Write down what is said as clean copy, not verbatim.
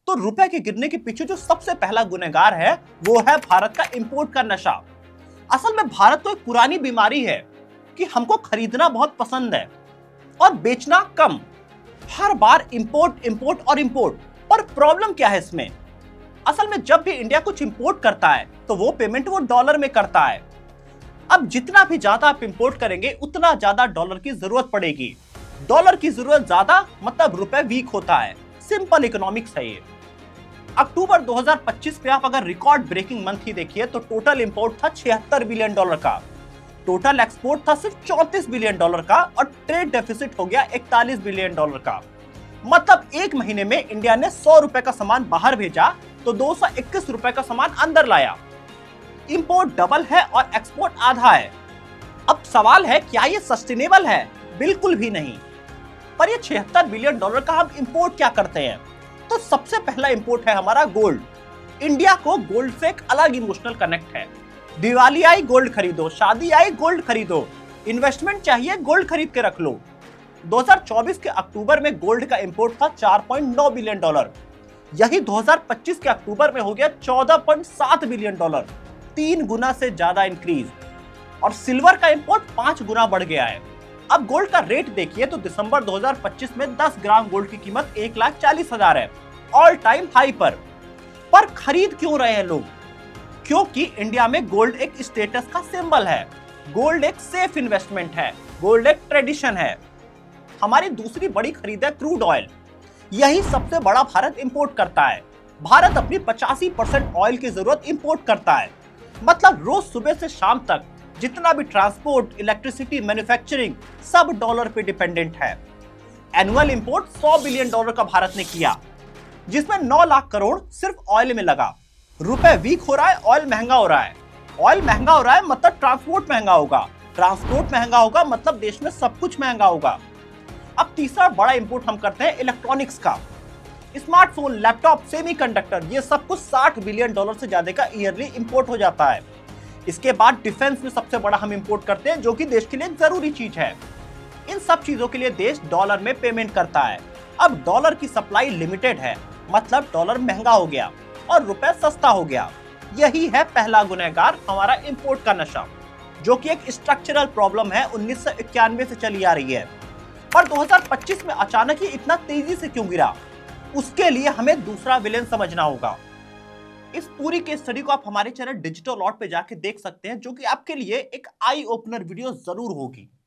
तो रुपए के गिरने के पीछे जो सबसे पहला गुनहगार है वो है भारत का इंपोर्ट का नशा। असल में भारत तो एक पुरानी बीमारी है कि हमको खरीदना बहुत पसंद है और बेचना कम। हर बार इंपोर्ट इंपोर्ट और इंपोर्ट। पर प्रॉब्लम क्या है इसमें? असल में जब भी इंडिया कुछ इंपोर्ट करता है तो वो पेमेंट वो डॉलर में करता है। अब जितना भी ज्यादा आप इंपोर्ट करेंगे उतना ज्यादा डॉलर की जरूरत पड़ेगी। डॉलर की जरूरत ज्यादा मतलब रुपए वीक होता है। सिंपल इकोनॉमिक्स है ये। अक्टूबर 2025 में आप अगर रिकॉर्ड ब्रेकिंग मंथ ही देखिए तो टोटल इंपोर्ट था 76 बिलियन डॉलर का, टोटल एक्सपोर्ट था सिर्फ 34 बिलियन डॉलर का और ट्रेड डेफिसिट हो गया 41 बिलियन डॉलर का। मतलब एक महीने में इंडिया ने 100 रुपए का सामान बाहर भेजा तो 221 रुपए का सामान अंदर लाया। इंपोर्ट डबल है और एक्सपोर्ट आधा है। अब सवाल है क्या ये सस्टेनेबल है? बिल्कुल भी नहीं। पर ये 76 बिलियन डॉलर का हम इंपोर्ट क्या करते हैं? तो सबसे पहला इंपोर्ट है हमारा गोल्ड। इंडिया को गोल्ड से एक अलग इमोशनल कनेक्ट है। दिवाली आई गोल्ड खरीदो, शादी आई गोल्ड खरीदो, इन्वेस्टमेंट चाहिए गोल्ड खरीद के रख लो। 2024 के अक्टूबर में गोल्ड का इंपोर्ट था 4.9 बिलियन डॉलर। यही 2025 के अक्टूबर में हो गया 14.7 बिलियन डॉलर, 3 गुना से ज्यादा इंक्रीज। और सिल्वर का इंपोर्ट 5 गुना बढ़ गया है। अब गोल्ड का रेट देखिए तो दिसंबर 2025 में 10 ग्राम गोल्ड की कीमत 1,40,000 है, ऑल टाइम हाई पर खरीद क्यों रहे हैं लोग? क्योंकि इंडिया में गोल्ड एक स्टेटस का सिंबल है, गोल्ड एक सेफ इन्वेस्टमेंट है, गोल्ड एक ट्रेडिशन है। हमारी दूसरी बड़ी खरीद है क्रूड ऑयल। यही सबसे बड़ा भारत इंपोर्ट करता है। भारत अपनी 85% ऑयल की जरूरत इंपोर्ट करता है। मतलब रोज सुबह से शाम तक जितना भी ट्रांसपोर्ट, इलेक्ट्रिसिटी, मैन्युफैक्चरिंग सब डॉलर पे डिपेंडेंट है। एनुअल इंपोर्ट 100 बिलियन डॉलर का भारत ने किया, जिसमें 9 लाख करोड़ सिर्फ ऑयल में लगा। रुपए वीक हो रहा है, ऑयल महंगा हो रहा है। ऑयल महंगा हो रहा है मतलब ट्रांसपोर्ट महंगा होगा, ट्रांसपोर्ट महंगा होगा मतलब देश में सब कुछ महंगा होगा। अब तीसरा बड़ा इंपोर्ट हम करते हैं इलेक्ट्रॉनिक्स का। स्मार्टफोन, लैपटॉप, सेमीकंडक्टर, ये सब कुछ 60 बिलियन डॉलर से ज्यादा का ईयरली इंपोर्ट हो जाता है। इसके बाद डिफेंस में सबसे बड़ा हम इंपोर्ट करते हैं, जो कि देश के लिए जरूरी चीज है। इन सब चीजों के लिए देश डॉलर में पेमेंट करता है। अब डॉलर की सप्लाई लिमिटेड है, मतलब डॉलर महंगा हो गया और रुपए सस्ता हो गया। यही है पहला गुनहगार, हमारा इंपोर्ट का नशा, जो कि एक स्ट्रक्चरल प्रॉब्लम है, 1991 से चली आ रही है। पर 2025 में अचानक ही इतना तेजी से क्यों गिरा? उसके लिए हमें दूसरा विलेन समझना होगा। इस पूरी केस स्टडी को आप हमारे चैनल डिजिटल लॉट पे जाके देख सकते हैं, जो कि आपके लिए एक आई ओपनर वीडियो जरूर होगी।